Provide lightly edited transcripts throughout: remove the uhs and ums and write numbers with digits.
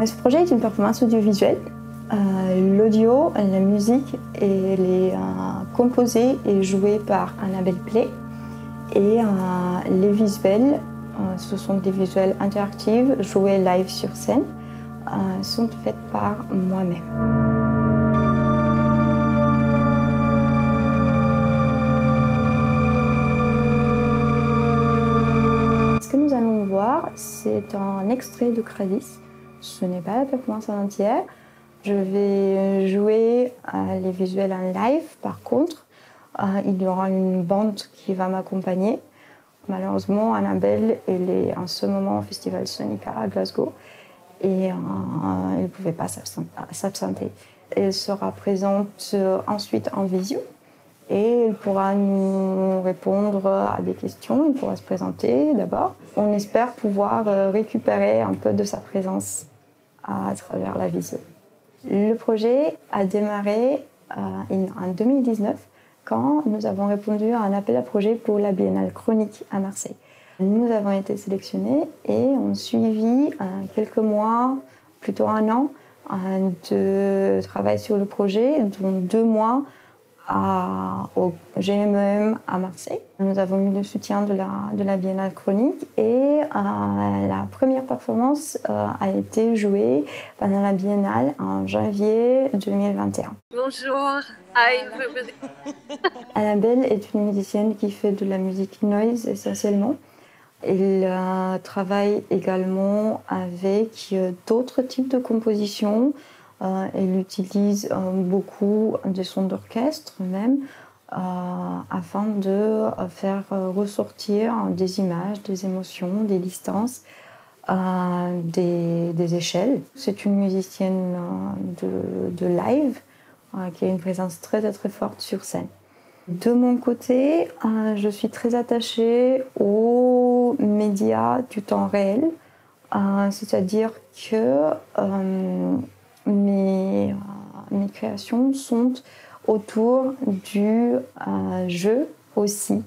Ce projet est une performance audiovisuelle. L'audio, la musique, elle est composée et jouée par Annabelle Play. Et les visuels, ce sont des visuels interactifs, joués live sur scène, sont faits par moi-même. Ce que nous allons voir, c'est un extrait de Cradis. Ce n'est pas la performance en entière. Je vais jouer les visuels en live. Par contre, il y aura une bande qui va m'accompagner. Malheureusement, Annabelle, elle est en ce moment au Festival Sonica à Glasgow et elle ne pouvait pas s'absenter. Elle sera présente ensuite en visio et elle pourra nous répondre à des questions. Elle pourra se présenter d'abord. On espère pouvoir récupérer un peu de sa présence à travers la visio. Le projet a démarré en 2019 quand nous avons répondu à un appel à projet pour la Biennale Chronique à Marseille. Nous avons été sélectionnés et on suivi quelques mois, plutôt un an, de travail sur le projet, dont 2 mois au GMEM à Marseille. Nous avons eu le soutien de la Biennale Chronique et la première performance a été jouée pendant la Biennale en janvier 2021. Bonjour. Hi. Annabelle est une musicienne qui fait de la musique noise essentiellement. Elle travaille également avec d'autres types de compositions. Elle utilise beaucoup de sons d'orchestre même afin de faire ressortir des images, des émotions, des distances, des échelles. C'est une musicienne de live qui a une présence très forte sur scène. De mon côté, je suis très attachée aux médias du temps réel, c'est-à-dire que mes créations sont autour du jeu aussi,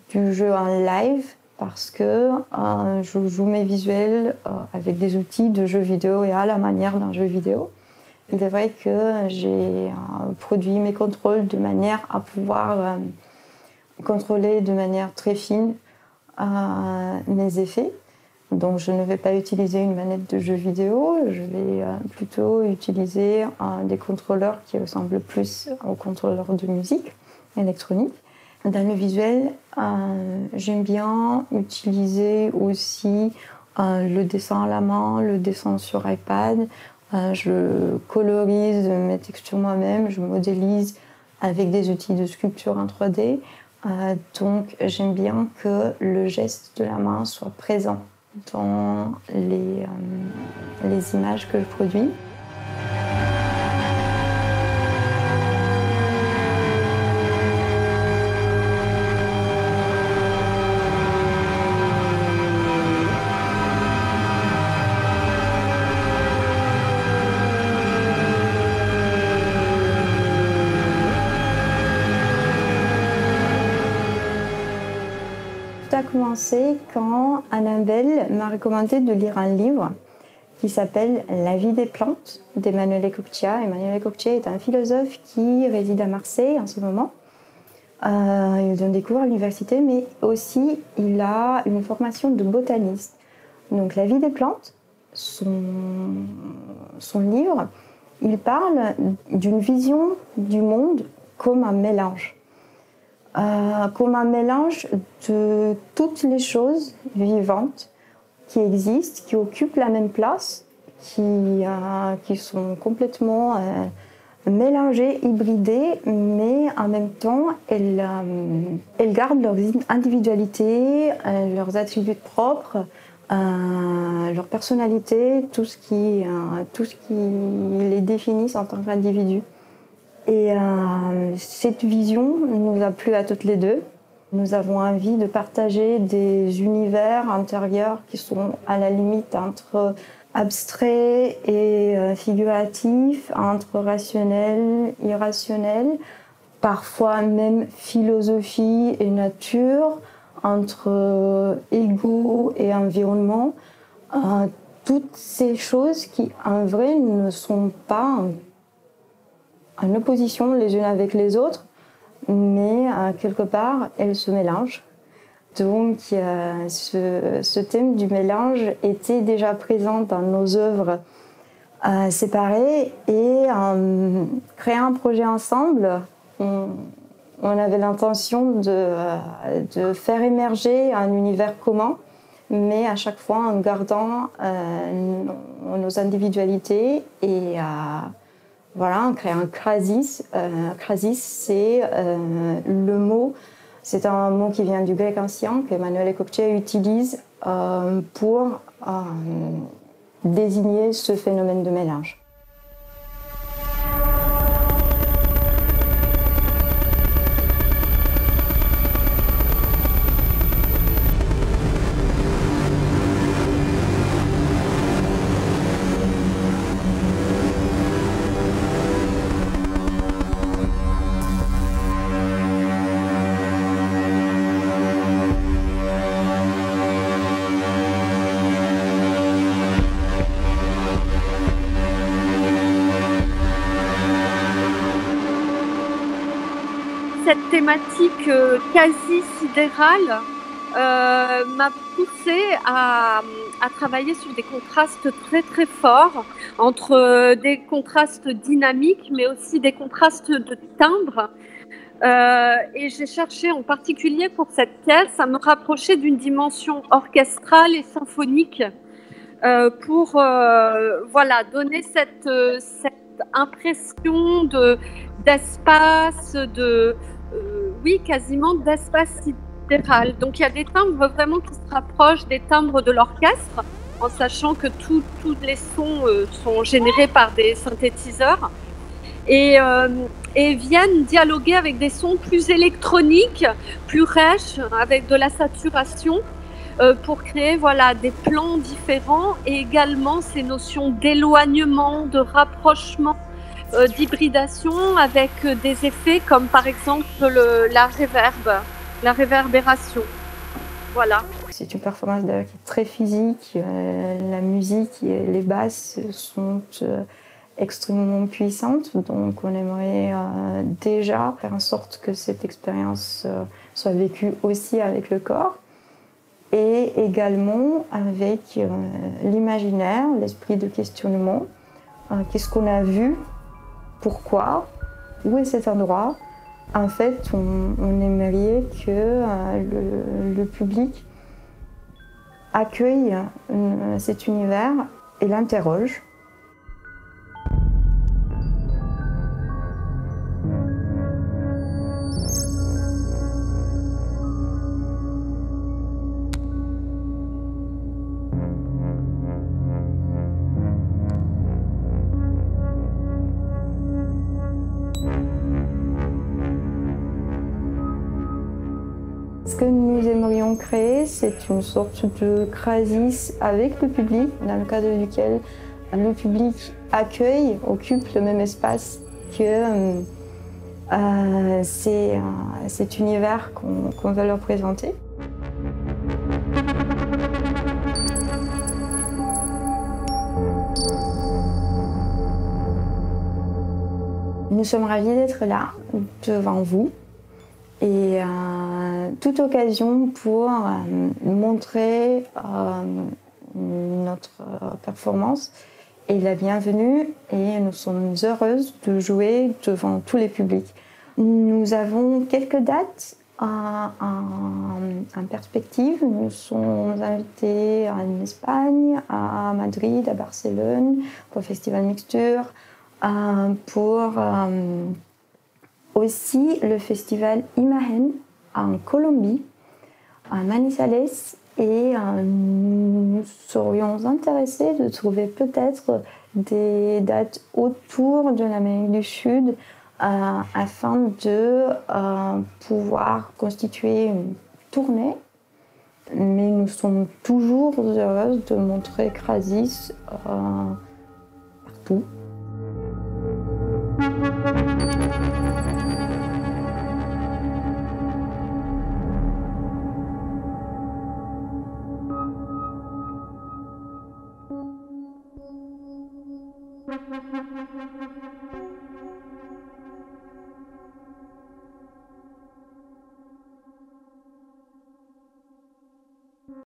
du jeu en live, parce que je joue mes visuels avec des outils de jeux vidéo et à la manière d'un jeu vidéo. Il est vrai que j'ai produit mes contrôles de manière à pouvoir contrôler de manière très fine mes effets. Donc je ne vais pas utiliser une manette de jeu vidéo, je vais plutôt utiliser des contrôleurs qui ressemblent plus aux contrôleurs de musique électronique. Dans le visuel, j'aime bien utiliser aussi le dessin à la main, le dessin sur iPad. Je colorise mes textures moi-même, je modélise avec des outils de sculpture en 3D. Donc j'aime bien que le geste de la main soit présent dans les images que je produis. Tout a commencé quand Annabelle m'a recommandé de lire un livre qui s'appelle « La vie des plantes » d'Emmanuel Coccia. Emmanuel Coccia est un philosophe qui réside à Marseille en ce moment. Il donne des cours à l'université, mais aussi il a une formation de botaniste. Donc « La vie des plantes », son livre, il parle d'une vision du monde comme un mélange. Comme un mélange de toutes les choses vivantes qui existent, qui occupent la même place, qui sont complètement mélangées, hybridées, mais en même temps, elles gardent leur individualité, leurs attributs propres, leur personnalité, tout ce qui les définissent en tant qu'individus. Et cette vision nous a plu à toutes les deux. Nous avons envie de partager des univers intérieurs qui sont à la limite entre abstrait et figuratif, entre rationnel, irrationnel, parfois même philosophie et nature, entre ego et environnement. toutes ces choses qui, en vrai, ne sont pas en opposition les unes avec les autres, mais quelque part, elles se mélangent. Donc, ce thème du mélange était déjà présent dans nos œuvres séparées, et en créant un projet ensemble, on avait l'intention de faire émerger un univers commun, mais à chaque fois en gardant nos individualités, et voilà, on crée un krasis. Krasis, c'est le mot, c'est un mot qui vient du grec ancien qu'Emmanuel Ecocché utilise pour désigner ce phénomène de mélange. Cette thématique quasi sidérale m'a poussée à travailler sur des contrastes très très forts, entre des contrastes dynamiques mais aussi des contrastes de timbre. Et j'ai cherché en particulier pour cette pièce à me rapprocher d'une dimension orchestrale et symphonique pour voilà, donner cette impression d'espace, oui, quasiment d'espace sidéral. Donc il y a des timbres vraiment qui se rapprochent des timbres de l'orchestre, en sachant que tous les sons sont générés par des synthétiseurs et viennent dialoguer avec des sons plus électroniques, plus rêches, avec de la saturation, pour créer voilà, des plans différents, et également ces notions d'éloignement, de rapprochement, d'hybridation, avec des effets comme par exemple la réverbération. Voilà. C'est une performance qui est très physique. La musique et les basses sont extrêmement puissantes, donc on aimerait déjà faire en sorte que cette expérience soit vécue aussi avec le corps, et également avec l'imaginaire, l'esprit de questionnement. Qu'est-ce qu'on a vu? Pourquoi? Où est cet endroit? En fait, on aimerait que le public accueille cet univers et l'interroge. Ce que nous aimerions créer, c'est une sorte de krasis avec le public, dans le cadre duquel le public accueille, occupe le même espace que cet univers qu'on veut leur présenter. Nous sommes ravis d'être là, devant vous. Et toute occasion pour montrer notre performance est la bienvenue, et nous sommes heureuses de jouer devant tous les publics. Nous avons quelques dates en perspective. Nous sommes invités en Espagne, à Madrid, à Barcelone, pour le Festival Mixture, pour aussi le festival Imagen en Colombie, à Manizales, et nous serions intéressés de trouver peut-être des dates autour de l'Amérique du Sud afin de pouvoir constituer une tournée. Mais nous sommes toujours heureuses de montrer Krasis partout.